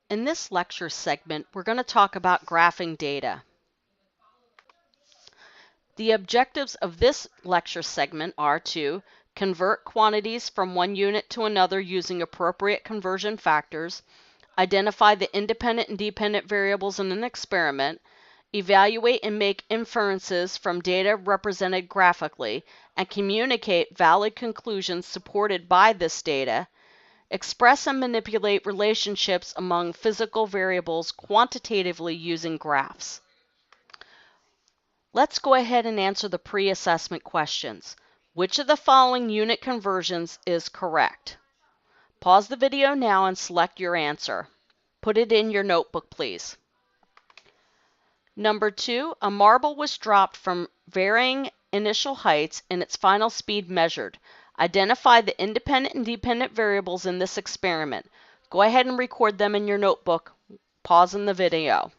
In this lecture segment, we're going to talk about graphing data. The objectives of this lecture segment are to convert quantities from one unit to another using appropriate conversion factors, identify the independent and dependent variables in an experiment, evaluate and make inferences from data represented graphically, and communicate valid conclusions supported by this data, express and manipulate relationships among physical variables quantitatively using graphs. Let's go ahead and answer the pre-assessment questions. Which of the following unit conversions is correct? Pause the video now and select your answer. Put it in your notebook, please. Number 2, a marble was dropped from varying initial heights and its final speed measured. Identify the independent and dependent variables in this experiment. Go ahead and record them in your notebook. Pause in the video.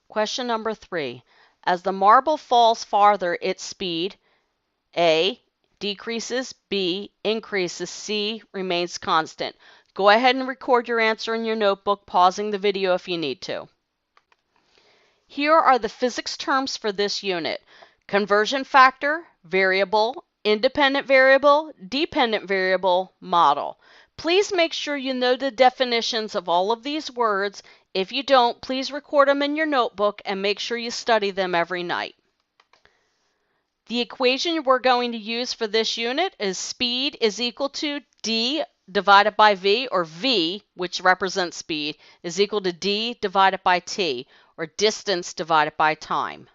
Question number 3. As the marble falls farther, its speed A. decreases, B. increases, C. remains constant. Go ahead and record your answer in your notebook, pausing the video if you need to. Here are the physics terms for this unit: conversion factor, variable, independent variable, dependent variable, model. Please make sure you know the definitions of all of these words. If you don't, please record them in your notebook and make sure you study them every night. The equation we're going to use for this unit is speed is equal to d divided by v, or v, which represents speed, is equal to d divided by t, or distance divided by time.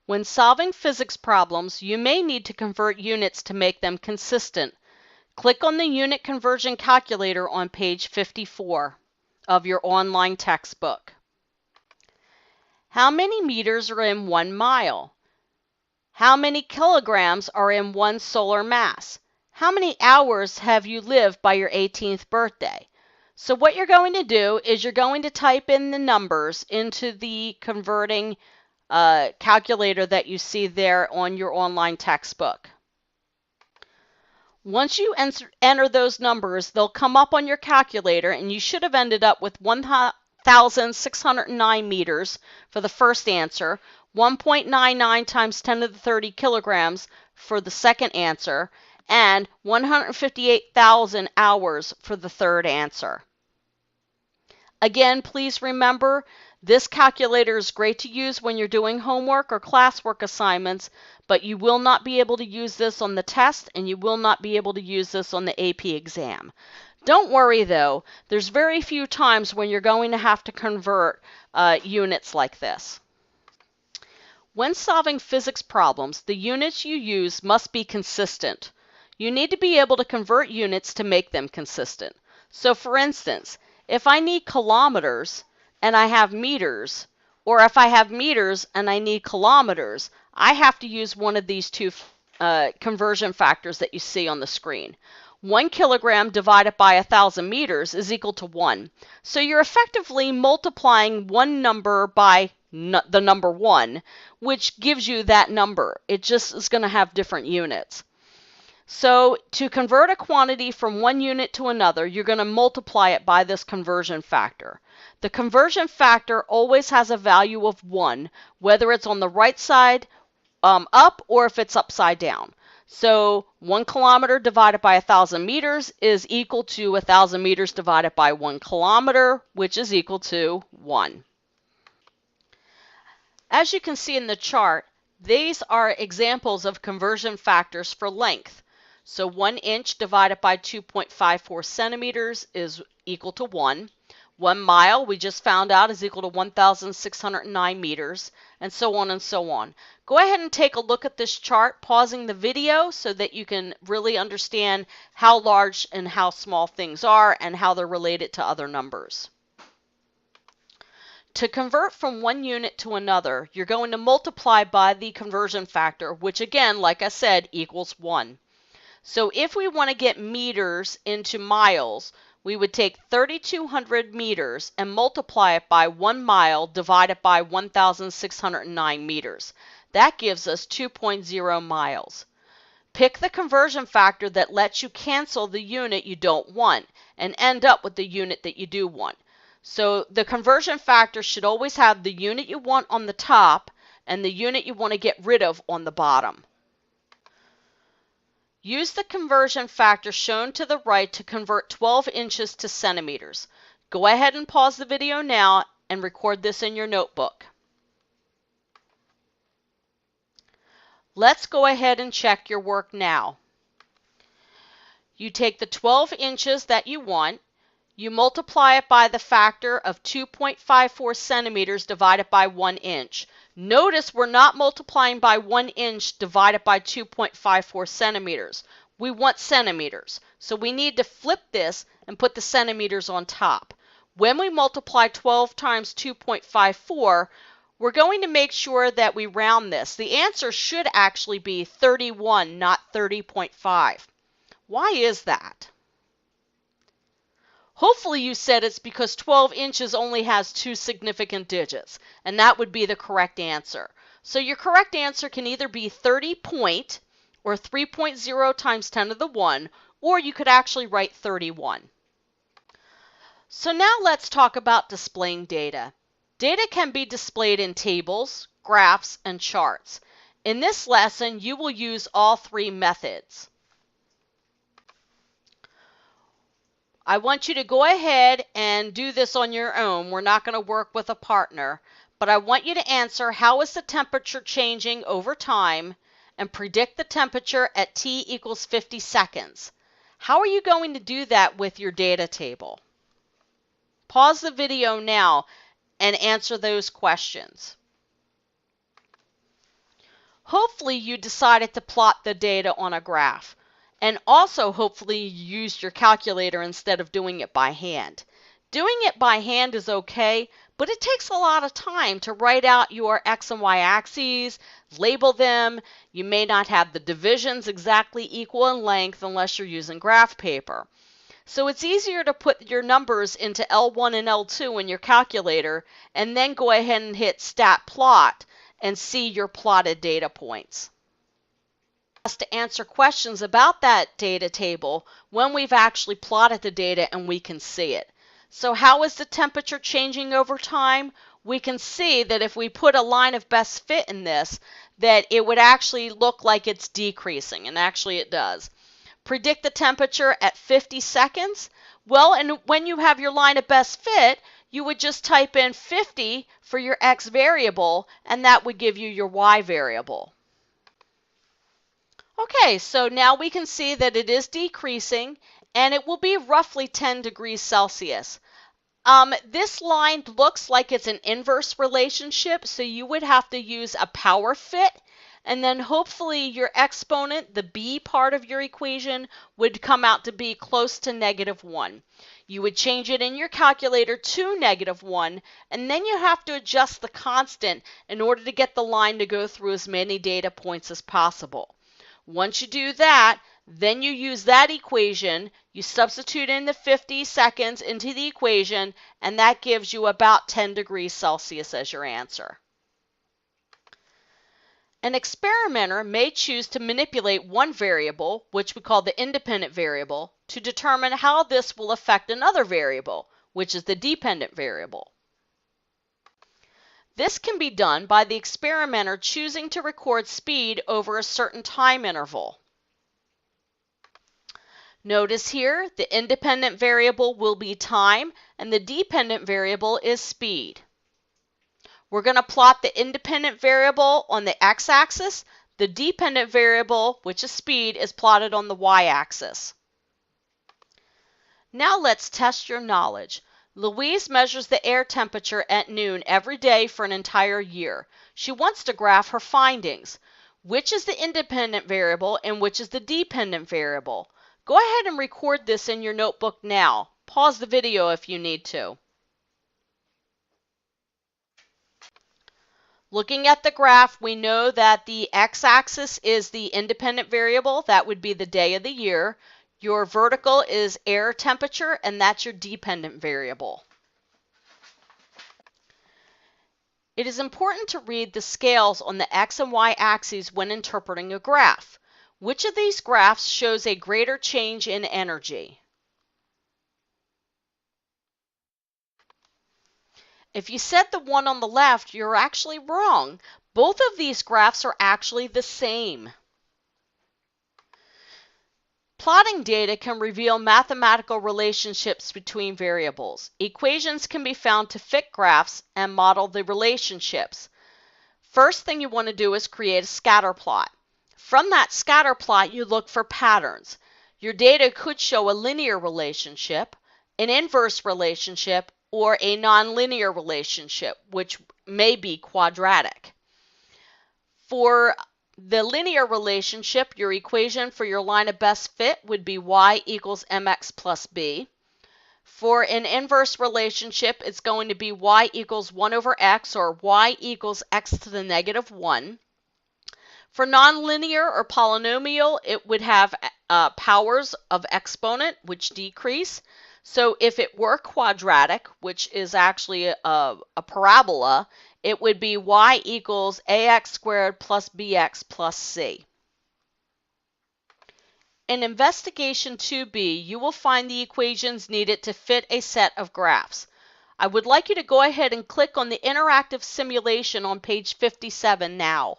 When solving physics problems, you may need to convert units to make them consistent. Click on the unit conversion calculator on page 54 of your online textbook. How many meters are in 1 mile? How many kilograms are in 1 solar mass? How many hours have you lived by your 18th birthday? So what you're going to do is you're going to type in the numbers into the converting calculator that you see there on your online textbook. Once you enter those numbers, they'll come up on your calculator, and you should have ended up with 1,609 meters for the first answer, 1.99 times 10 to the 30 kilograms for the second answer, and 158,000 hours for the third answer. Again, please remember, this calculator is great to use when you're doing homework or classwork assignments, but you will not be able to use this on the test, and you will not be able to use this on the AP exam. Don't worry though, there's very few times when you're going to have to convert units like this. When solving physics problems, the units you use must be consistent. You need to be able to convert units to make them consistent. So for instance, if I need kilometers and I have meters, or if I have meters and I need kilometers, I have to use one of these two conversion factors that you see on the screen. 1 kilogram divided by 1,000 meters is equal to 1. So you're effectively multiplying one number by the number 1, which gives you that number. It just is going to have different units. So to convert a quantity from one unit to another, you're going to multiply it by this conversion factor. The conversion factor always has a value of 1, whether it's on the right side up or if it's upside down. So 1 kilometer divided by 1,000 meters is equal to 1,000 meters divided by 1 kilometer, which is equal to 1. As you can see in the chart, these are examples of conversion factors for length. So 1 inch divided by 2.54 centimeters is equal to 1. 1 mile, we just found out, is equal to 1,609 meters, and so on and so on. Go ahead and take a look at this chart, pausing the video so that you can really understand how large and how small things are and how they're related to other numbers. To convert from one unit to another, you're going to multiply by the conversion factor, which again, like I said, equals 1. So if we want to get meters into miles, we would take 3,200 meters and multiply it by 1 mile divided by 1,609 meters. That gives us 2.0 miles. Pick the conversion factor that lets you cancel the unit you don't want. and end up with the unit that you do want. So the conversion factor should always have the unit you want on the top and the unit you want to get rid of on the bottom. Use the conversion factor shown to the right to convert 12 inches to centimeters. Go ahead and pause the video now and record this in your notebook. Let's go ahead and check your work now. You take the 12 inches that you want, you multiply it by the factor of 2.54 centimeters divided by 1 inch. Notice we're not multiplying by 1 inch divided by 2.54 centimeters. We want centimeters. So we need to flip this and put the centimeters on top. When we multiply 12 times 2.54, we're going to make sure that we round this. The answer should actually be 31, not 30.5. Why is that? Hopefully you said it's because 12 inches only has 2 significant digits, and that would be the correct answer. So your correct answer can either be 30 point, or 3.0 times 10 to the 1, or you could actually write 31. So now let's talk about displaying data. Data can be displayed in tables, graphs, and charts. In this lesson, you will use all 3 methods. I want you to go ahead and do this on your own. We're not going to work with a partner, but I want you to answer how is the temperature changing over time and predict the temperature at t equals 50 seconds. How are you going to do that with your data table? Pause the video now and answer those questions. Hopefully you decided to plot the data on a graph. And also, hopefully, you used your calculator instead of doing it by hand. Doing it by hand is okay, but it takes a lot of time to write out your X and Y axes, label them. You may not have the divisions exactly equal in length unless you're using graph paper. So it's easier to put your numbers into L1 and L2 in your calculator and then go ahead and hit Stat Plot and see your plotted data points. To answer questions about that data table when we've actually plotted the data and we can see it. So how is the temperature changing over time? We can see that if we put a line of best fit in this, that it would actually look like it's decreasing, and actually it does. Predict the temperature at 50 seconds. Well, and when you have your line of best fit, you would just type in 50 for your X variable, and that would give you your Y variable. Okay, so now we can see that it is decreasing, and it will be roughly 10 degrees Celsius. This line looks like it's an inverse relationship, so you would have to use a power fit, and then hopefully your exponent, the b part of your equation, would come out to be close to -1. You would change it in your calculator to -1, and then you have to adjust the constant in order to get the line to go through as many data points as possible. Once you do that, then you use that equation, you substitute in the 50 seconds into the equation, and that gives you about 10 degrees Celsius as your answer. An experimenter may choose to manipulate one variable, which we call the independent variable, to determine how this will affect another variable, which is the dependent variable. This can be done by the experimenter choosing to record speed over a certain time interval. Notice here, the independent variable will be time, and the dependent variable is speed. We're going to plot the independent variable on the x-axis. The dependent variable, which is speed, is plotted on the y-axis. Now let's test your knowledge. Louise measures the air temperature at noon every day for an entire year. She wants to graph her findings. Which is the independent variable and which is the dependent variable? Go ahead and record this in your notebook now. Pause the video if you need to. Looking at the graph, we know that the x-axis is the independent variable. That would be the day of the year. Your vertical is air temperature, and that's your dependent variable. It is important to read the scales on the x and y axes when interpreting a graph. Which of these graphs shows a greater change in energy? If you said the one on the left, you're actually wrong. Both of these graphs are actually the same. Plotting data can reveal mathematical relationships between variables. Equations can be found to fit graphs and model the relationships. First thing you want to do is create a scatter plot. From that scatter plot, you look for patterns. Your data could show a linear relationship, an inverse relationship, or a nonlinear relationship, which may be quadratic. For the linear relationship, your equation for your line of best fit would be y equals mx plus b. For an inverse relationship, it's going to be y equals 1 over x, or y equals x to the negative 1. For nonlinear or polynomial, it would have powers of exponent, which decrease. So if it were quadratic, which is actually a parabola, it would be y equals ax squared plus bx plus c. In Investigation 2B, you will find the equations needed to fit a set of graphs. I would like you to go ahead and click on the interactive simulation on page 57 now.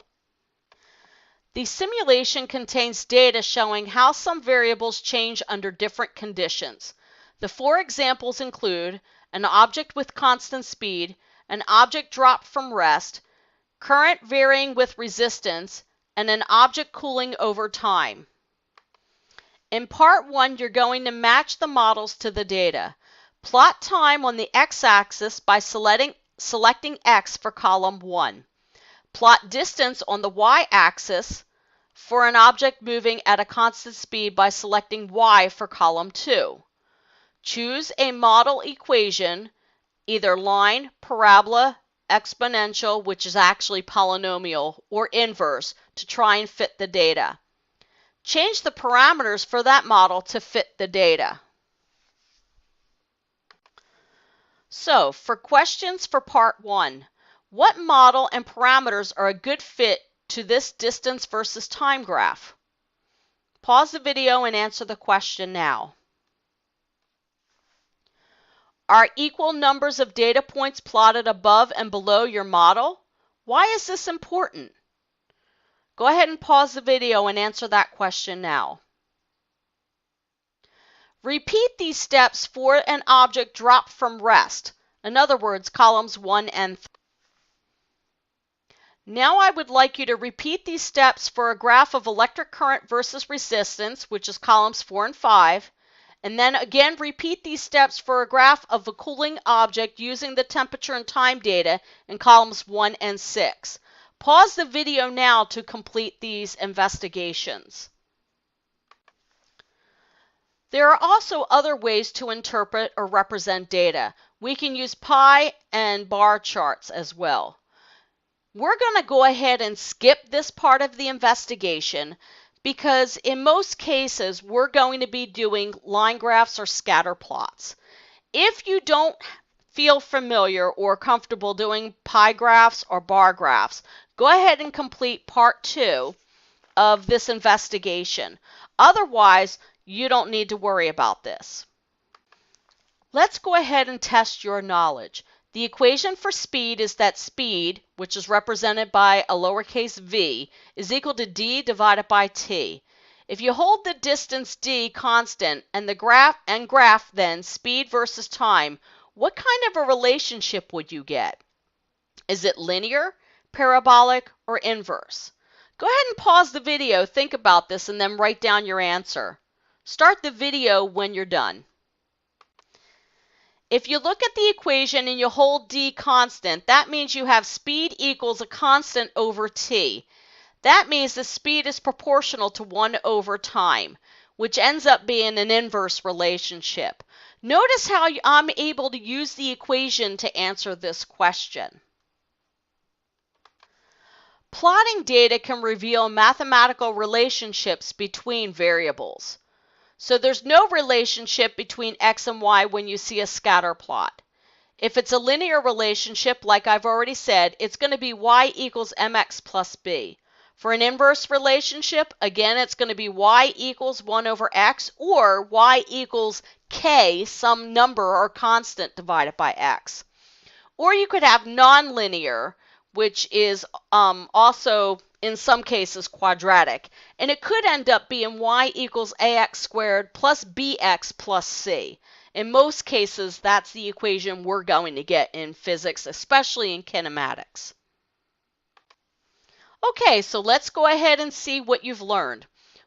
The simulation contains data showing how some variables change under different conditions. The 4 examples include an object with constant speed, an object dropped from rest, current varying with resistance, and an object cooling over time. In part 1, you're going to match the models to the data. Plot time on the x-axis by selecting x for column 1. Plot distance on the y-axis for an object moving at a constant speed by selecting y for column 2. Choose a model equation, either line, parabola, exponential, which is actually polynomial, or inverse, to try and fit the data. Change the parameters for that model to fit the data. So, for questions for part 1, what model and parameters are a good fit to this distance versus time graph? Pause the video and answer the question now. Are equal numbers of data points plotted above and below your model? Why is this important? Go ahead and pause the video and answer that question now. Repeat these steps for an object dropped from rest. In other words, columns 1 and 3. Now I would like you to repeat these steps for a graph of electric current versus resistance, which is columns 4 and 5. And then again repeat these steps for a graph of a cooling object using the temperature and time data in columns 1 and 6. Pause the video now to complete these investigations. There are also other ways to interpret or represent data. We can use pie and bar charts as well. We're going to go ahead and skip this part of the investigation because in most cases we're going to be doing line graphs or scatter plots. If you don't feel familiar or comfortable doing pie graphs or bar graphs, go ahead and complete part 2 of this investigation. Otherwise, you don't need to worry about this. Let's go ahead and test your knowledge. The equation for speed is that speed, which is represented by a lowercase v, is equal to d divided by t. If you hold the distance d constant and the graph then speed versus time, what kind of a relationship would you get? Is it linear, parabolic, or inverse? Go ahead and pause the video, think about this, and then write down your answer. Start the video when you're done. If you look at the equation and you hold d constant, that means you have speed equals a constant over t. That means the speed is proportional to 1 over time, which ends up being an inverse relationship. Notice how I'm able to use the equation to answer this question. Plotting data can reveal mathematical relationships between variables. So there's no relationship between x and y when you see a scatter plot. If it's a linear relationship, like I've already said, it's going to be y equals mx plus b. For an inverse relationship, again, it's going to be y equals 1 over x, or y equals k, some number or constant divided by x. Or you could have nonlinear, which is also in some cases quadratic. And it could end up being y equals ax squared plus bx plus c. In most cases, that's the equation we're going to get in physics, especially in kinematics. Okay, so let's go ahead and see what you've learned.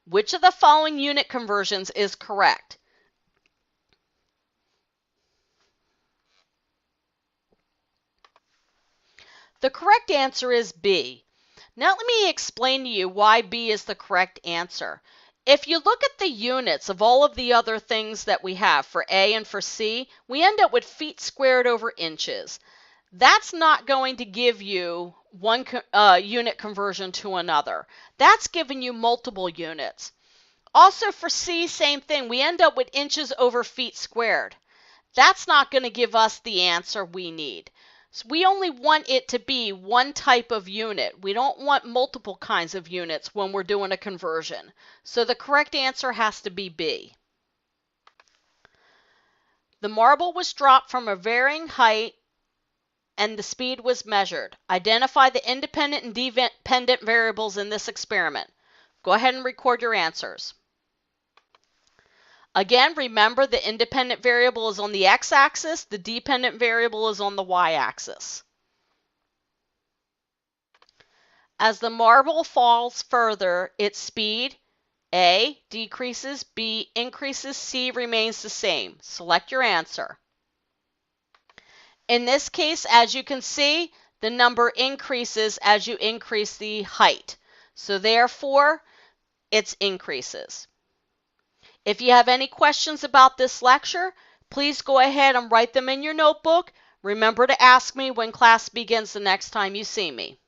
Which of the following unit conversions is correct? The correct answer is B. Now let me explain to you why B is the correct answer. If you look at the units of all of the other things that we have for A and for C, we end up with feet squared over inches. That's not going to give you one unit conversion to another. That's giving you multiple units. Also for C, same thing. We end up with inches over feet squared. That's not going to give us the answer we need. So we only want it to be one type of unit. We don't want multiple kinds of units when we're doing a conversion. So the correct answer has to be B. The marble was dropped from a varying height and the speed was measured. Identify the independent and dependent variables in this experiment. Go ahead and record your answers. Again, remember the independent variable is on the x-axis, the dependent variable is on the y-axis. As the marble falls further, its speed, A, decreases, B, increases, C remains the same. Select your answer. In this case, as you can see, the number increases as you increase the height. So therefore, it increases. If you have any questions about this lecture, please go ahead and write them in your notebook. Remember to ask me when class begins the next time you see me.